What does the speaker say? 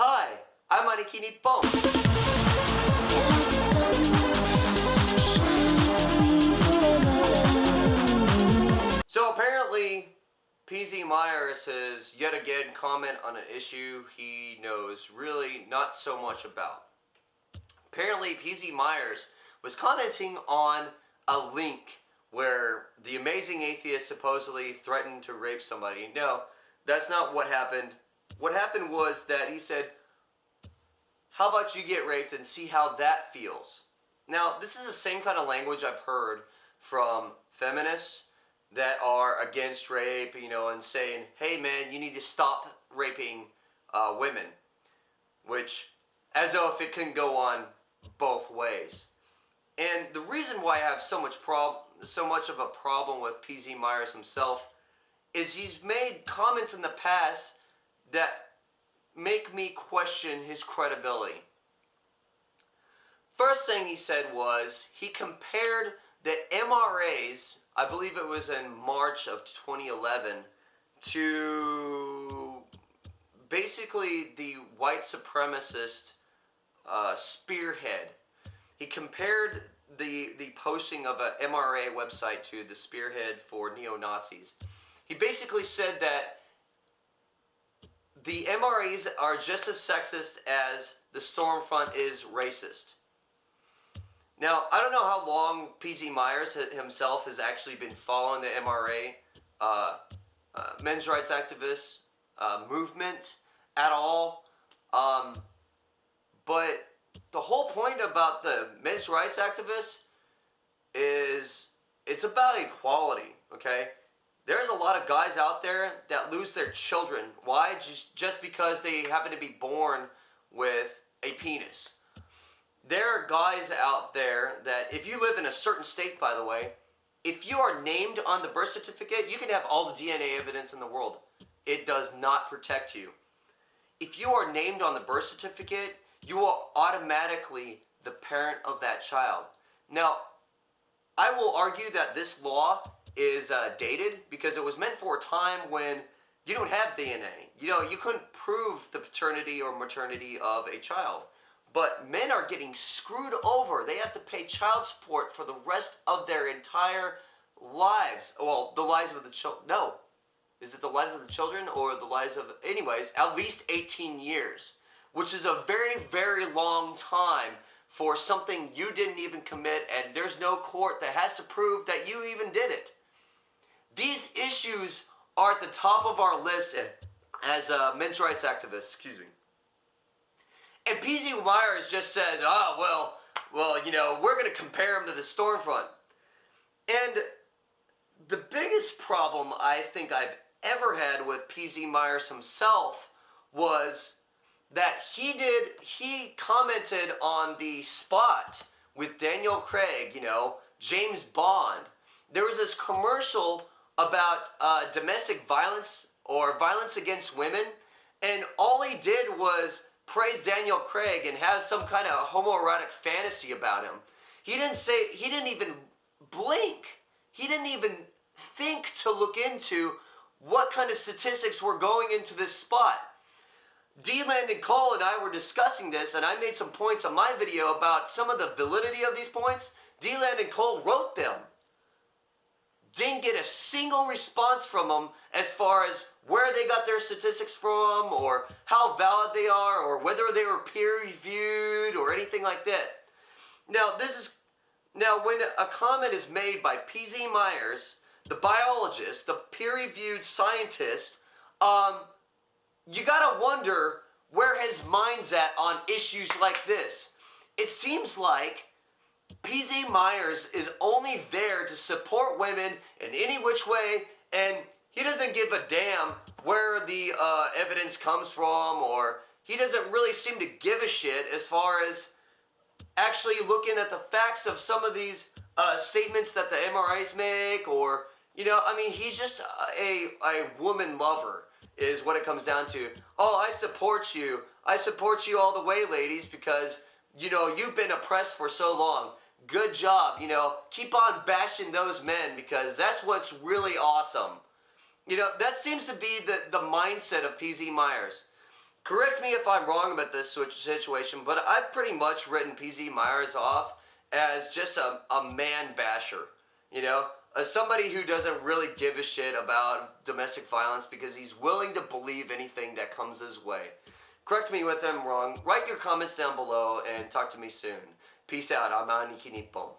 Hi, I'm Aniki Nippon. So apparently, PZ Myers has yet again comment on an issue he knows really not so much about. Apparently, PZ Myers was commenting on a link where the amazing atheist supposedly threatened to rape somebody. No, that's not what happened. What happened was that he said, how about you get raped and see how that feels? Now, this is the same kind of language I've heard from feminists that are against rape, and saying, hey man, you need to stop raping women. Which, as though if it can go on both ways. And the reason why I have so much of a problem with PZ Myers himself is he's made comments in the past that make me question his credibility. First thing he said was he compared the MRAs, I believe it was in March of 2011, to basically the white supremacist spearhead. He compared the posting of a MRA website to the spearhead for neo-Nazis. He basically said that the MRAs are just as sexist as the Stormfront is racist. Now, I don't know how long PZ Myers himself has actually been following the MRA, men's rights activists movement at all. But the whole point about the men's rights activists is it's about equality, okay? There's a lot of guys out there that lose their children. Why? Just because they happen to be born with a penis. There are guys out there that, if you live in a certain state, by the way, if you are named on the birth certificate, you can have all the DNA evidence in the world. It does not protect you. If you are named on the birth certificate, you are automatically the parent of that child. Now, I will argue that this law is dated because it was meant for a time when you don't have DNA. You couldn't prove the paternity or maternity of a child. But men are getting screwed over. They have to pay child support for the rest of their entire lives. Well, the lives of the children. No. Is it the lives of the children or the lives of... Anyways, at least 18 years. Which is a very, very long time for something you didn't even commit, and there's no court that has to prove that you even did it. These issues are at the top of our list as men's rights activists, excuse me. And PZ Myers just says, well, we're going to compare him to the Stormfront. And the biggest problem I think I've ever had with PZ Myers himself was that he commented on the Spot with Daniel Craig, James Bond. There was this commercial about domestic violence or violence against women, and all he did was praise Daniel Craig and have some kind of homoerotic fantasy about him. He didn't even blink. He didn't even think to look into what kind of statistics were going into this Spot. D. Landon Cole and I were discussing this, and I made some points on my video about some of the validity of these points. D. Landon Cole wrote them. Didn't get a single response from them as far as where they got their statistics from, or how valid they are, or whether they were peer-reviewed, or anything like that. Now, when a comment is made by PZ Myers, the biologist, the peer-reviewed scientist, you gotta wonder where his mind's at on issues like this. It seems like PZ Myers is only there to support women in any which way, and he doesn't give a damn where the evidence comes from, or he doesn't really seem to give a shit as far as actually looking at the facts of some of these statements that the MRIs make, or, he's just a woman lover, is what it comes down to. Oh, I support you. I support you all the way, ladies, because, you've been oppressed for so long. Good job, keep on bashing those men, because that's what's really awesome. That seems to be the mindset of PZ Myers. Correct me if I'm wrong about this situation, but I've pretty much written PZ Myers off as just a man basher. You know, as somebody who doesn't really give a shit about domestic violence because he's willing to believe anything that comes his way. Correct me if I'm wrong. Write your comments down below and talk to me soon. Peace out. I'm Aniki Nippon.